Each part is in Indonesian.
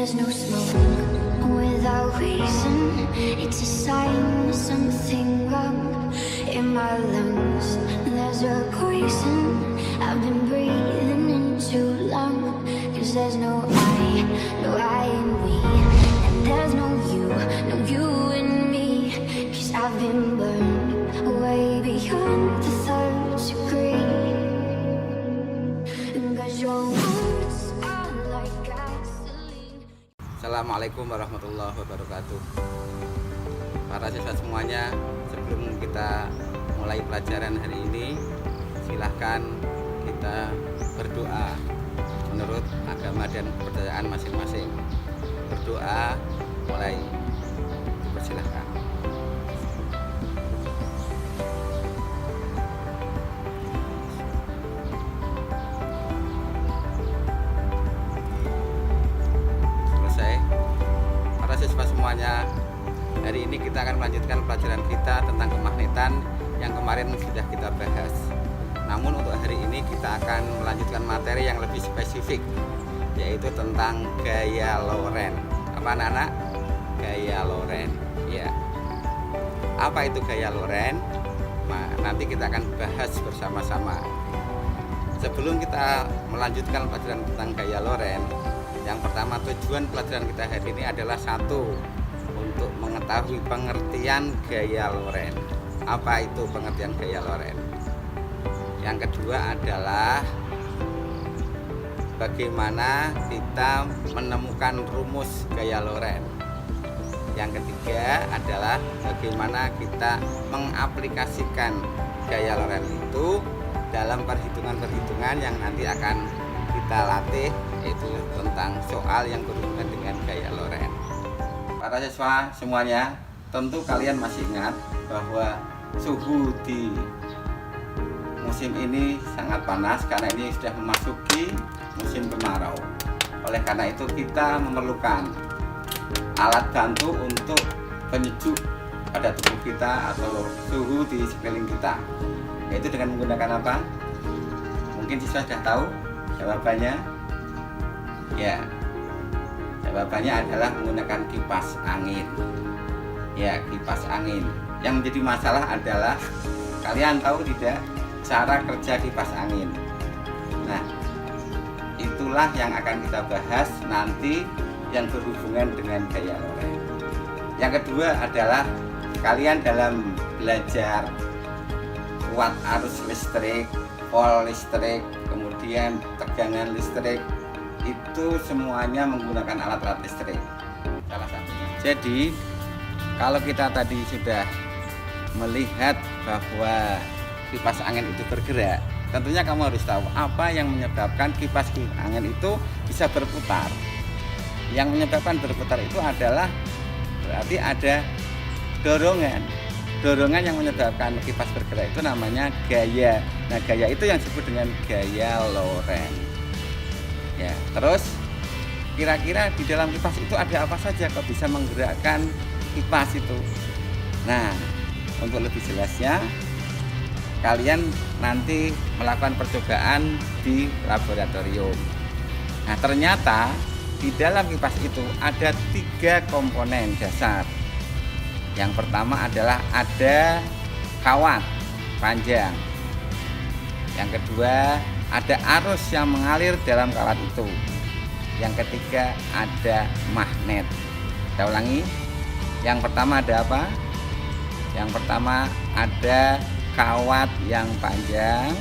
there's no smoke without reason. It's a sign of something wrong in my lungs. There's a poison I've been breathing in too long. 'Cause there's no I in we. And there's no you in me. 'Cause I've been burned way beyond the third degree. 'Cause your words are like gasoline. Assalamualaikum warahmatullahi wabarakatuh. Para siswa semuanya, sebelum kita mulai pelajaran hari ini, silahkan kita berdoa menurut agama dan kepercayaan masing-masing. Berdoa mulai, persilahkan. Selesai. Para siswa semuanya, hari ini kita akan melanjutkan pelajaran kita tentang kemagnetan yang kemarin sudah kita bahas. Namun untuk hari ini kita akan melanjutkan materi yang lebih spesifik, yaitu tentang gaya Lorentz. Apa anak-anak? Gaya Lorentz. Ya. Apa itu gaya Lorentz? Nah, nanti kita akan bahas bersama-sama. Sebelum kita melanjutkan pelajaran tentang gaya Lorentz, yang pertama tujuan pelajaran kita hari ini adalah satu, untuk mengetahui pengertian gaya Lorentz. Apa itu pengertian gaya Lorentz? Yang kedua adalah bagaimana kita menemukan rumus gaya Lorentz. Yang ketiga adalah bagaimana kita mengaplikasikan gaya Lorentz itu dalam perhitungan-perhitungan yang nanti akan kita latih, yaitu tentang soal yang berhubungan dengan gaya Lorentz. Para siswa semuanya, tentu kalian masih ingat bahwa suhu di musim ini sangat panas karena ini sudah memasuki musim kemarau. Oleh karena itu kita memerlukan alat bantu untuk penyejuk pada tubuh kita atau suhu di sekeliling kita, yaitu dengan menggunakan apa? Mungkin siswa sudah tahu jawabannya. Ya, jawabannya adalah menggunakan kipas angin. Ya, kipas angin. Yang menjadi masalah adalah kalian tahu tidak cara kerja kipas angin. Nah, itulah yang akan kita bahas nanti yang berhubungan dengan gaya Lorentz. Yang kedua adalah kalian dalam belajar kuat arus listrik, volt listrik, kemudian tegangan listrik, itu semuanya menggunakan alat-alat listrik salah satunya. Jadi kalau kita tadi sudah melihat bahwa kipas angin itu bergerak, tentunya kamu harus tahu apa yang menyebabkan kipas angin itu bisa berputar. Yang menyebabkan berputar itu adalah berarti ada dorongan. Dorongan yang menyebabkan kipas bergerak itu namanya gaya. Nah, gaya itu yang disebut dengan gaya Lorentz. Ya, terus kira-kira di dalam kipas itu ada apa saja kok bisa menggerakkan kipas itu? Nah, untuk lebih jelasnya kalian nanti melakukan percobaan di laboratorium. Nah, ternyata di dalam kipas itu ada 3 komponen dasar. Yang pertama adalah ada kawat panjang. Yang kedua ada arus yang mengalir dalam kawat itu. Yang ketiga ada magnet. Kita ulangi. Yang pertama ada apa? Yang pertama ada kawat yang panjang.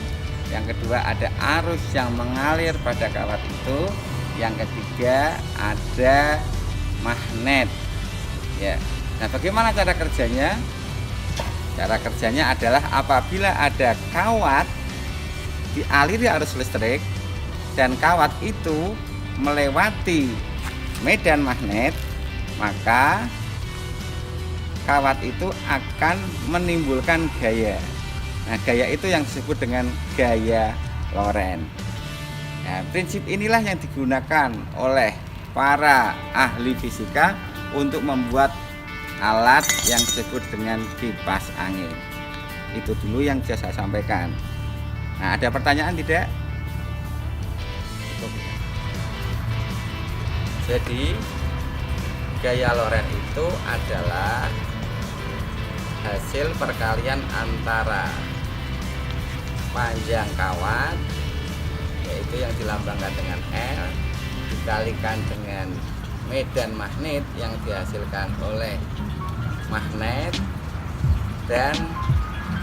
Yang kedua ada arus yang mengalir pada kawat itu. Yang ketiga ada magnet. Ya. Nah, bagaimana cara kerjanya? Cara kerjanya adalah apabila ada kawat dialiri arus listrik dan kawat itu melewati medan magnet, maka kawat itu akan menimbulkan gaya. Nah, gaya itu yang disebut dengan gaya Lorentz. Nah, prinsip inilah yang digunakan oleh para ahli fisika untuk membuat alat yang disebut dengan kipas angin. Itu dulu yang bisa saya sampaikan. Nah, ada pertanyaan tidak? Jadi gaya Loren itu adalah hasil perkalian antara panjang kawat, yaitu yang dilambangkan dengan L, dikalikan dengan medan magnet yang dihasilkan oleh magnet, dan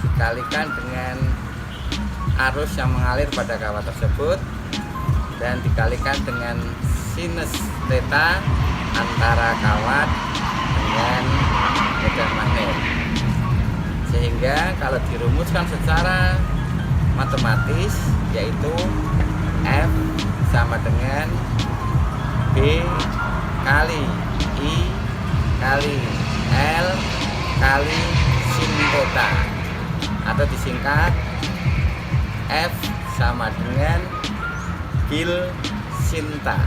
dikalikan dengan arus yang mengalir pada kawat tersebut, dan dikalikan dengan sinus theta antara kawat dengan medan magnet. Sehingga kalau dirumuskan secara matematis, yaitu F sama dengan B kali I kali L kali sin theta, atau disingkat F sama dengan bil sinta.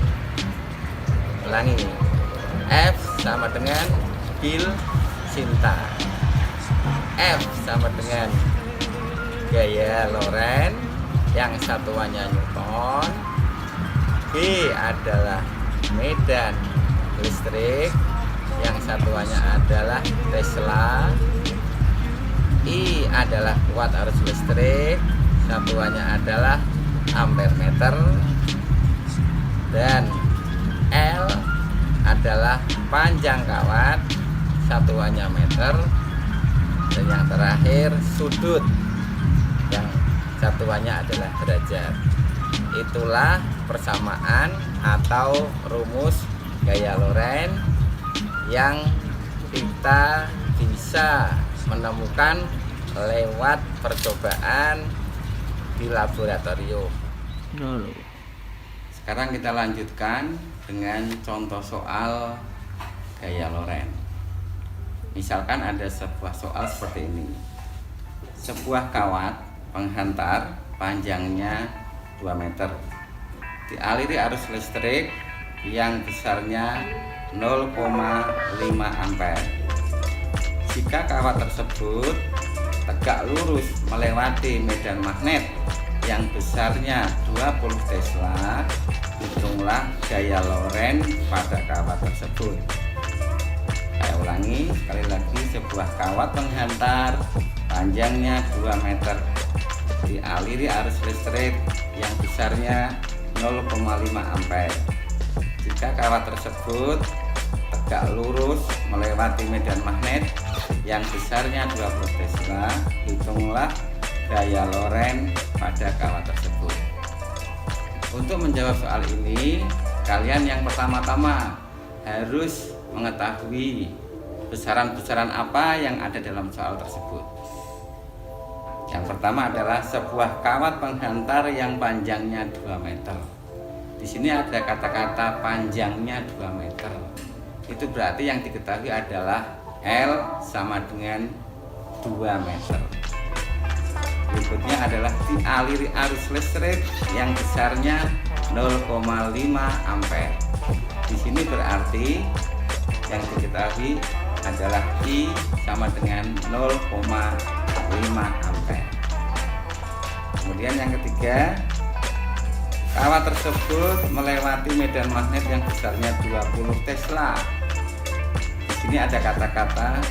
Ulangi, F sama dengan bil sinta. F sama dengan gaya Loren yang satuannya Newton, B adalah medan listrik yang satuannya adalah Tesla, I adalah kuat arus listrik, satuannya adalah ampere meter, dan L adalah panjang kawat, satuannya meter, dan yang terakhir sudut yang satuannya adalah derajat. Itulah persamaan atau rumus gaya Loren yang kita bisa menemukan lewat percobaan di laboratorium. Sekarang kita lanjutkan dengan contoh soal gaya Loren. Misalkan ada sebuah soal seperti ini. Sebuah kawat penghantar panjangnya 2 meter dialiri arus listrik yang besarnya 0,5 ampere. Jika kawat tersebut tegak lurus melewati medan magnet yang besarnya 20 Tesla, hitunglah gaya Loren pada kawat tersebut. Saya ulangi sekali lagi, sebuah kawat penghantar panjangnya 2 meter dialiri arus listrik yang besarnya 0,5 ampere. Jika kawat tersebut tegak lurus melewati medan magnet yang besarnya 20 Tesla, hitunglah gaya Loren pada kawat tersebut. Untuk menjawab soal ini, kalian yang pertama-tama harus mengetahui besaran-besaran apa yang ada dalam soal tersebut. Yang pertama adalah sebuah kawat penghantar yang panjangnya 2 meter. Di sini ada kata-kata panjangnya 2 meter. Itu berarti yang diketahui adalah L sama dengan 2 meter. Berikutnya adalah dialiri arus listrik yang besarnya 0,5 ampere. Di sini berarti yang diketahui adalah I sama dengan 0,5 ampere. Kemudian yang ketiga, kawat tersebut melewati medan magnet yang besarnya 20 Tesla. Di sini ada kata-kata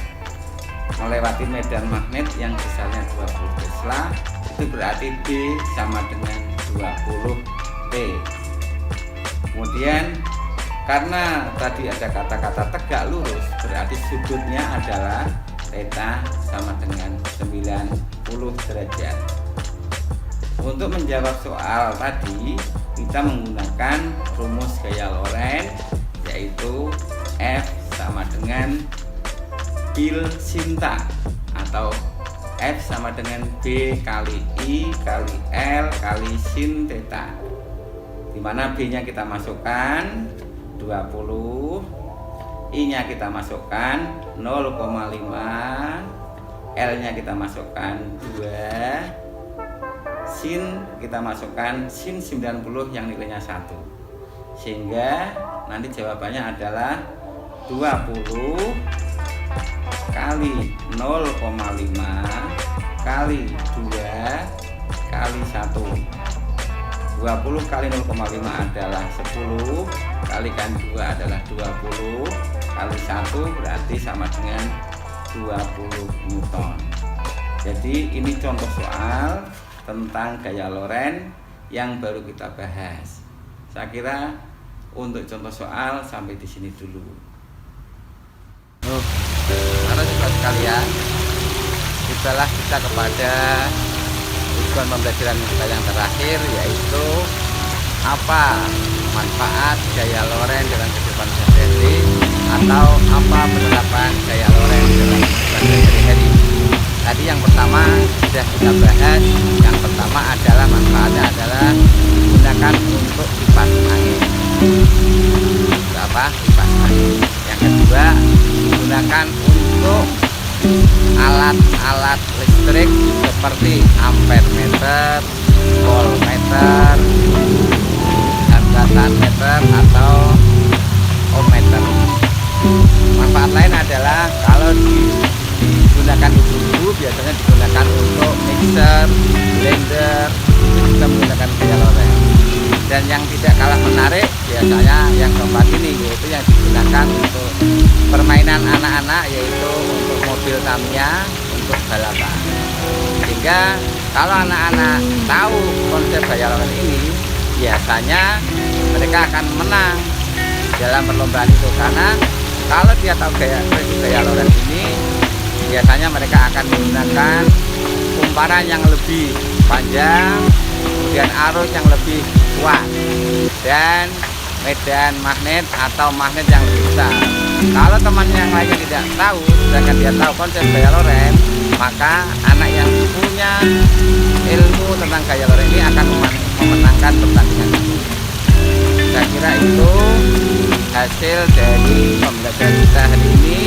melewati medan magnet yang besarnya 20 Tesla, itu berarti B sama dengan 20 T. Kemudian karena tadi ada kata-kata tegak lurus, berarti sudutnya adalah theta sama dengan 90 derajat. Untuk menjawab soal tadi, kita menggunakan rumus gaya Loren, yaitu F sama dengan bil sinta, atau F sama dengan B kali I kali L kali sin theta, dimana B nya kita masukkan 20, I nya kita masukkan 0,5, L nya kita masukkan 2, sin kita masukkan sin 90 yang nilainya 1, sehingga nanti jawabannya adalah 20 kali 0,5 kali 2 kali 1. 20 kali 0,5 adalah 10, kali kalikan 2 adalah 20, kali 1 berarti sama dengan 20 Newton. Jadi ini contoh soal tentang gaya Lorentz yang baru kita bahas. Saya kira untuk contoh soal sampai di sini dulu. Para siswa sekalian, setelah kita kepada tujuan pembelajaran kita yang terakhir, yaitu apa manfaat gaya Lorentz dalam kehidupan sehari-hari atau apa penerapan gaya Lorentz dalam kehidupan sehari-hari. Tadi yang pertama sudah kita bahas. Yang pertama adalah manfaatnya adalah digunakan untuk kipas angin. Apa? Kipas angin. Yang kedua digunakan untuk alat-alat listrik seperti ampermeter, voltmeter, meter atau ohmmeter. Manfaat lain adalah kalau digunakan ibu-ibu biasanya digunakan untuk mixer, blender, itu juga menggunakan gaya Lorentz. Dan yang tidak kalah menarik biasanya yang keempat ini, yaitu yang digunakan untuk permainan anak-anak, yaitu untuk mobil Tamiya untuk balapan. Sehingga kalau anak-anak tahu konsep gaya Lorentz ini, biasanya mereka akan menang dalam perlombaan itu, karena kalau dia tahu gaya Lorentz ini, biasanya mereka akan menggunakan kumparan yang lebih panjang, kemudian arus yang lebih kuat, dan medan magnet atau magnet yang lebih besar. Kalau temannya yang lainnya tidak tahu, sedangkan dia tahu konsep gaya Lorentz, maka anak yang punya ilmu tentang gaya Lorentz ini akan memenangkan pertandingan itu. Saya kira itu hasil dari pembelajaran kita hari ini.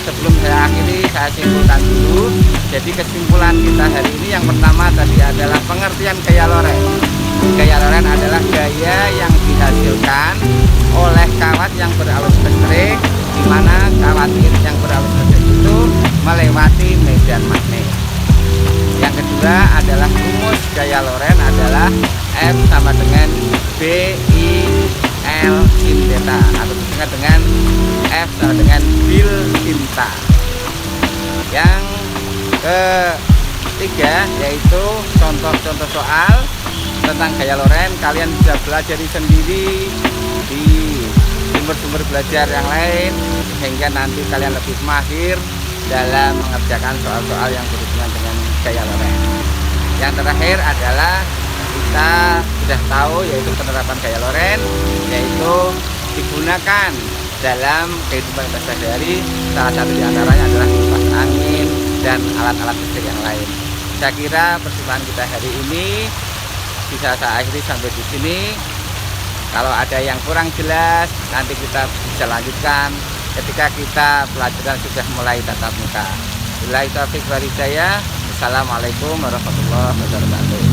Sebelum saya akhiri, saya simpulkan dulu. Jadi kesimpulan kita hari ini yang pertama tadi adalah pengertian gaya Lorentz. Gaya Lorentz adalah gaya yang dihasilkan oleh kawat yang berarus listrik, di mana kawat yang berarus listrik itu melewati medan magnet. Yang kedua adalah rumus gaya Lorentz adalah F sama dengan BI L sin theta, atau disingkat dengan F sama dengan Bill Sinta. Yang ketiga yaitu contoh-contoh soal tentang gaya Lorentz. Kalian bisa belajar sendiri di sumber-sumber belajar yang lain, sehingga nanti kalian lebih mahir dalam mengerjakan soal-soal yang berhubungan dengan gaya Lorentz. Yang terakhir adalah kita sudah tahu yaitu penerapan gaya Lorentz, yaitu digunakan dalam kehidupan kita sehari-hari. Salah satu diantaranya adalah kipas angin dan alat-alat listrik yang lain. Saya kira perjumpaan kita hari ini bisa saya akhiri sampai di sini. Kalau ada yang kurang jelas, nanti kita bisa lanjutkan ketika kita pelajaran sudah mulai tatap muka. Billahi taufiq wal hidayah. Assalamualaikum warahmatullahi wabarakatuh.